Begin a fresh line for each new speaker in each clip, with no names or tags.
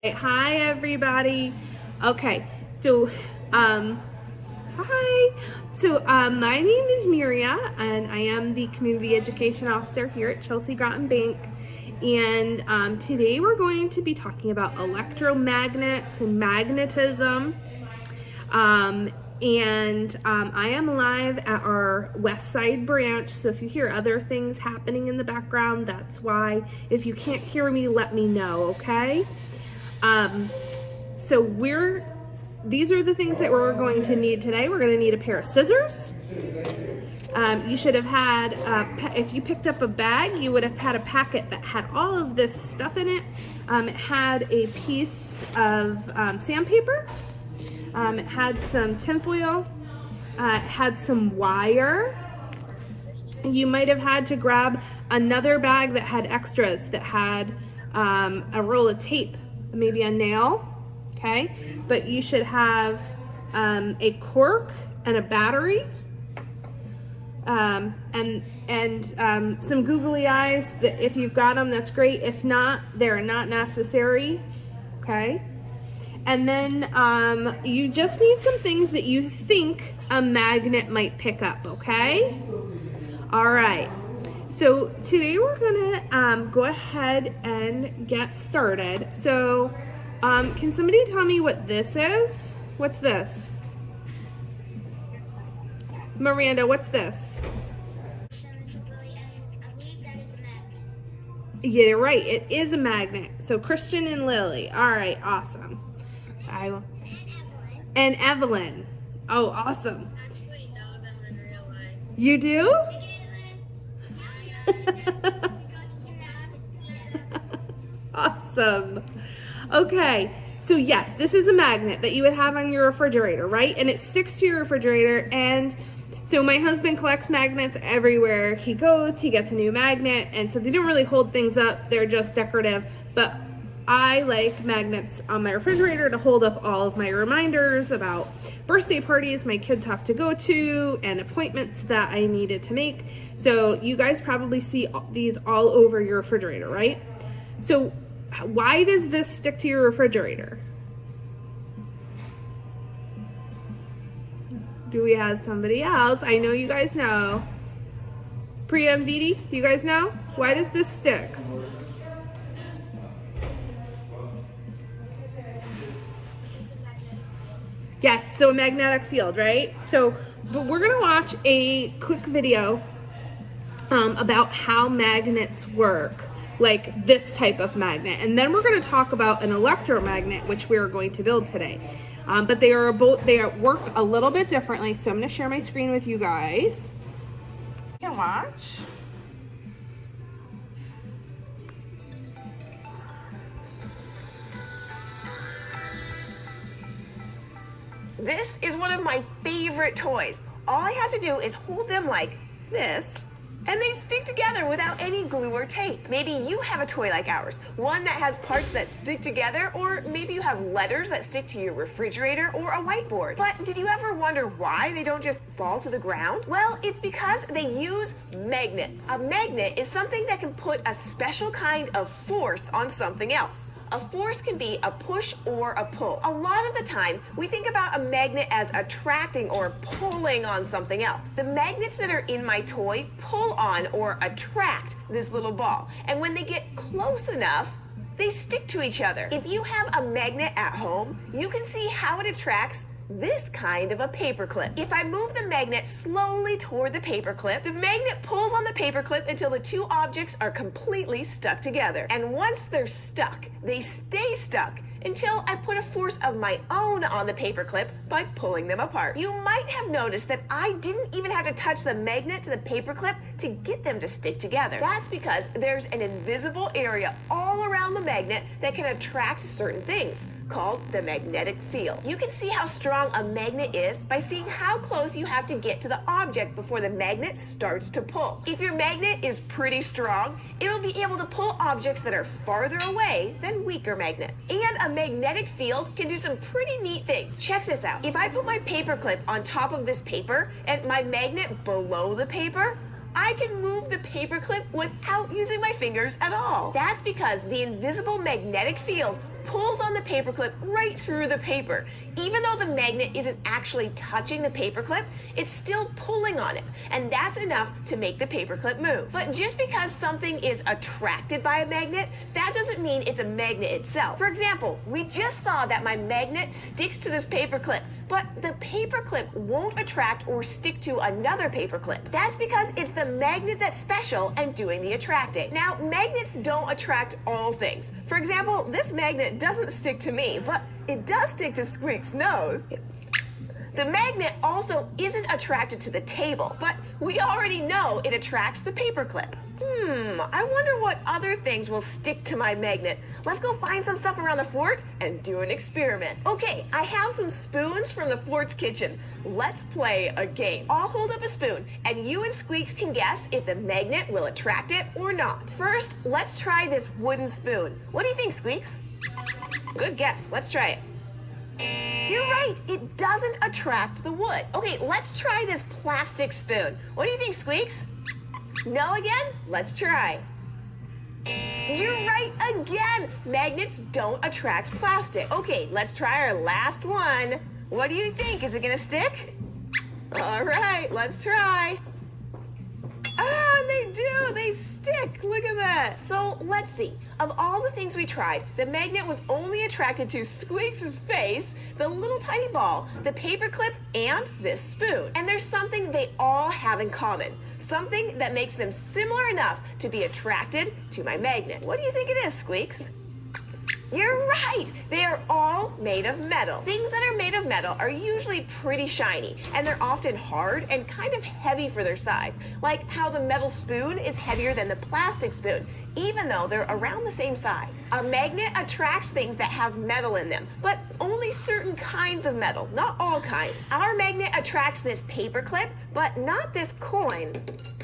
Hi everybody. Okay, so hi. My name is Miria and I am the community education officer here at Chelsea Groton Bank. And today we're going to be talking about electromagnets and magnetism. I am live at our West Side branch, so if you hear other things happening in the background, that's why. If you can't hear me, let me know, okay? These are the things that we're going to need today. We're going to need a pair of scissors. You should have had, if you picked up a bag, you would have had a packet that had all of this stuff in it. It had a piece of sandpaper. It had some tinfoil. It had some wire. You might have had to grab another bag that had extras, that had a roll of tape, maybe a nail, okay? But you should have a cork and a battery, and some googly eyes. That if you've got them, that's great. If not, they're not necessary, okay? And then you just need some things that you think a magnet might pick up, okay? All right. So today we're gonna go ahead and get started. So can somebody tell me what this is? What's this? Miranda, what's this? Yeah, you're right. It is a magnet. So Christian and Lily. All right, awesome. And Evelyn. Oh, awesome.
I actually know them in real life.
You do? Awesome. Okay, so yes, this is a magnet that you would have on your refrigerator, right? And it sticks to your refrigerator. And so my husband collects magnets everywhere he goes. He gets a new magnet, and so they don't really hold things up. They're just decorative. But I like magnets on my refrigerator to hold up all of my reminders about birthday parties my kids have to go to and appointments that I needed to make. So you guys probably see these all over your refrigerator, right? So why does this stick to your refrigerator? Do we have somebody else? I know you guys know. Priya and Vidi, you guys know? Why does this stick? Yes, so a magnetic field, right? But we're gonna watch a quick video about how magnets work, like this type of magnet. And then we're gonna talk about an electromagnet, which we are going to build today. But they work a little bit differently, so I'm gonna share my screen with you guys. You can watch.
This is one of my favorite toys. All I have to do is hold them like this, and they stick together without any glue or tape. Maybe you have a toy like ours, one that has parts that stick together, or maybe you have letters that stick to your refrigerator or a whiteboard. But did you ever wonder why they don't just fall to the ground? Well, it's because they use magnets. A magnet is something that can put a special kind of force on something else. A force can be a push or a pull. A lot of the time, we think about a magnet as attracting or pulling on something else. The magnets that are in my toy pull on or attract this little ball. And when they get close enough, they stick to each other. If you have a magnet at home, you can see how it attracts this kind of a paperclip. If I move the magnet slowly toward the paperclip, the magnet pulls on the paperclip until the two objects are completely stuck together. And once they're stuck, they stay stuck until I put a force of my own on the paperclip by pulling them apart. You might have noticed that I didn't even have to touch the magnet to the paperclip to get them to stick together. That's because there's an invisible area all around the magnet that can attract certain things, called the magnetic field. You can see how strong a magnet is by seeing how close you have to get to the object before the magnet starts to pull. If your magnet is pretty strong, it'll be able to pull objects that are farther away than weaker magnets. And a magnetic field can do some pretty neat things. Check this out. If I put my paperclip on top of this paper and my magnet below the paper, I can move the paperclip without using my fingers at all. That's because the invisible magnetic field pulls on the paperclip right through the paper. Even though the magnet isn't actually touching the paperclip, it's still pulling on it, and that's enough to make the paperclip move. But just because something is attracted by a magnet, that doesn't mean it's a magnet itself. For example, we just saw that my magnet sticks to this paperclip, but the paperclip won't attract or stick to another paperclip. That's because it's the magnet that's special and doing the attracting. Now, magnets don't attract all things. For example, this magnet doesn't stick to me, but it does stick to Squeak's nose. The magnet also isn't attracted to the table, but we already know it attracts the paperclip. I wonder what other things will stick to my magnet. Let's go find some stuff around the fort and do an experiment. Okay, I have some spoons from the fort's kitchen. Let's play a game. I'll hold up a spoon, and you and Squeaks can guess if the magnet will attract it or not. First, let's try this wooden spoon. What do you think, Squeaks? Good guess. Let's try it. You're right, it doesn't attract the wood. Okay, let's try this plastic spoon. What do you think, Squeaks? No again? Let's try. You're right again. Magnets don't attract plastic. Okay, let's try our last one. What do you think? Is it gonna stick? All right, let's try. Ah, they do. They stick. Look at that. So let's see. Of all the things we tried, the magnet was only attracted to Squeaks' face, the little tiny ball, the paperclip, and this spoon. And there's something they all have in common. Something that makes them similar enough to be attracted to my magnet. What do you think it is, Squeaks? You're right! They are all made of metal. Things that are made of metal are usually pretty shiny, and they're often hard and kind of heavy for their size, like how the metal spoon is heavier than the plastic spoon, even though they're around the same size. A magnet attracts things that have metal in them, but only certain kinds of metal, not all kinds. Our magnet attracts this paperclip, but not this coin,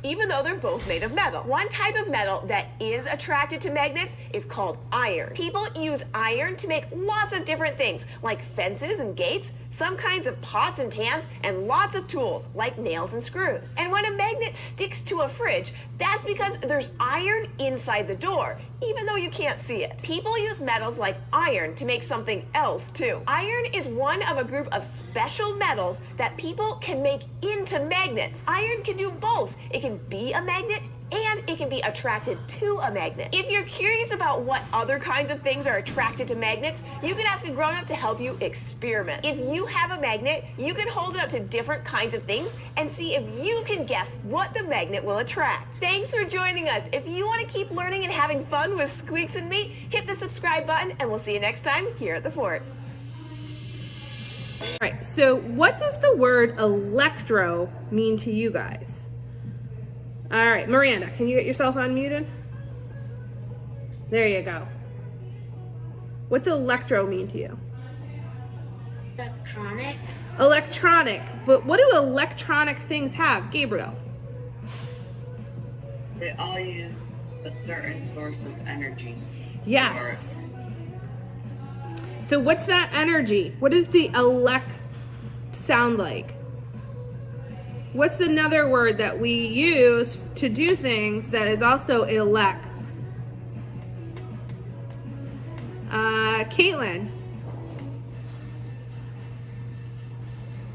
even though they're both made of metal. One type of metal that is attracted to magnets is called iron. People use iron to make lots of different things, like fences and gates, some kinds of pots and pans, and lots of tools, like nails and screws. And when a magnet sticks to a fridge, that's because there's iron inside the door, even though you can't see it. People use metals like iron to make something else too. Iron is one of a group of special metals that people can make into magnets. Iron can do both. It can be a magnet and it can be attracted to a magnet. If you're curious about what other kinds of things are attracted to magnets, you can ask a grown-up to help you experiment. If you have a magnet, you can hold it up to different kinds of things and see if you can guess what the magnet will attract. Thanks for joining us. If you want to keep learning and having fun with Squeaks and me, hit the subscribe button and we'll see you next time here at the fort.
All right, so what does the word electro mean to you guys? All right, Miranda, can you get yourself unmuted? There you go. What's electro mean to you?
Electronic.
Electronic. But what do electronic things have, Gabriel?
They all use a certain source of energy.
Yes. So what's that energy? What does the elect sound like? What's another word that we use to do things that is also elect? Caitlin.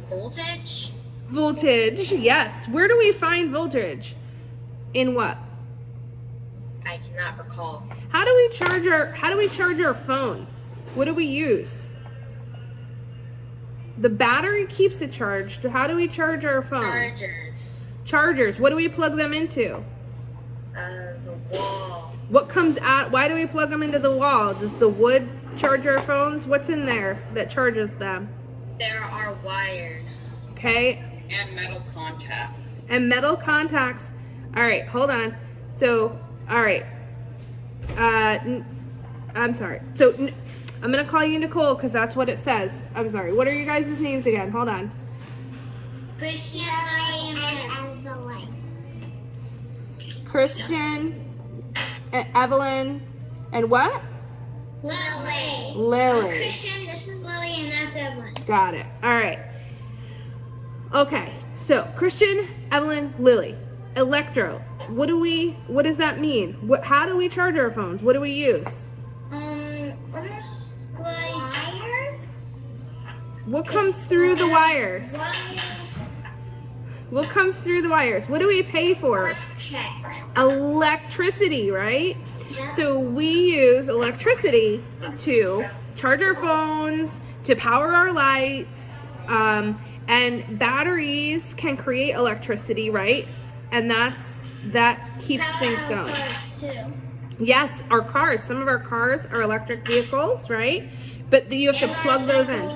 Voltage.
Voltage, yes. Where do we find voltage? In what?
I do not recall.
How do we charge our phones? What do we use? The battery keeps it charged. How do we charge our phones? Chargers. What do we plug them into?
The wall.
What comes out? Why do we plug them into the wall? Does the wood charge our phones? What's in there that charges them?
There are wires.
Okay.
And metal contacts.
And metal contacts. All right, hold on. So, all right. I'm sorry. So, I'm going to call you Nicole because that's what it says. I'm sorry. What are you guys' names again? Hold on.
Christian and Evelyn.
Christian, Evelyn, and what?
Lily.
Lily.
Christian, this is Lily, and that's Evelyn.
Got it. All right. Okay. So, Christian, Evelyn, Lily. Electro. What does that mean? How do we charge our phones? What do we use?
Almost
What comes through the wires? What comes through the wires? What do we pay for? Electricity, right?
Yeah.
So we use electricity to charge our phones, to power our lights, and batteries can create electricity, right? And that keeps things going. Yes, our cars. Some of our cars are electric vehicles, right? But you have to plug those in.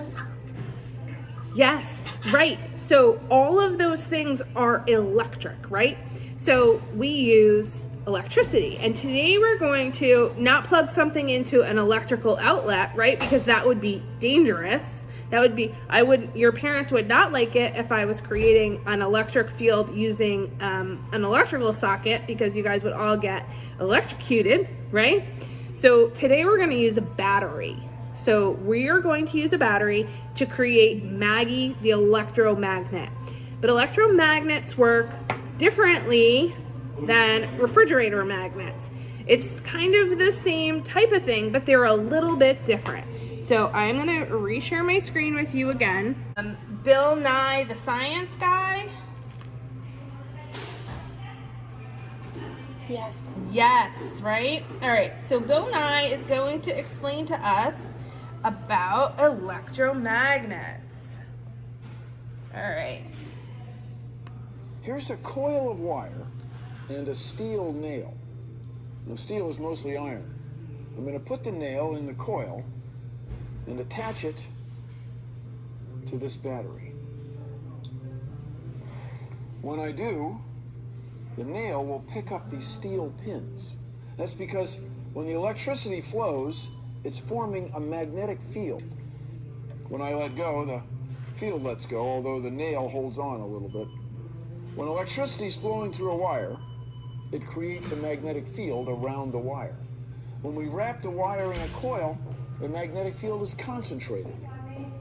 Yes, right. So all of those things are electric, right? So we use electricity. And today we're going to not plug something into an electrical outlet, right? Because that would be dangerous. That would be, your parents would not like it if I was creating an electric field using an electrical socket, because you guys would all get electrocuted, right? So today we're going to use a battery. So we are going to use a battery to create Maggie the Electromagnet. But electromagnets work differently than refrigerator magnets. It's kind of the same type of thing, but they're a little bit different. So I'm gonna reshare my screen with you again. Bill Nye, the science guy.
Yes.
Yes, right? All right, so Bill Nye is going to explain to us about electromagnets. All right.
Here's a coil of wire and a steel nail. The steel is mostly iron. I'm going to put the nail in the coil and attach it to this battery. When I do, the nail will pick up these steel pins. That's because when the electricity flows, it's forming a magnetic field. When I let go, the field lets go, although the nail holds on a little bit. When electricity is flowing through a wire, it creates a magnetic field around the wire. When we wrap the wire in a coil, the magnetic field is concentrated.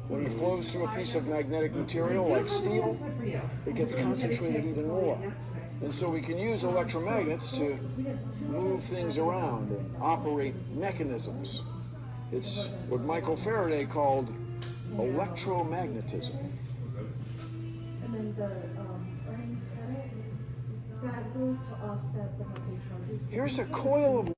When it flows through a piece of magnetic material like steel, it gets concentrated even more. And so we can use electromagnets to move things around and operate mechanisms. It's what Michael Faraday called electromagnetism.
And then the earnings credit, that goes to offset the monthly charges.
Here's a coil of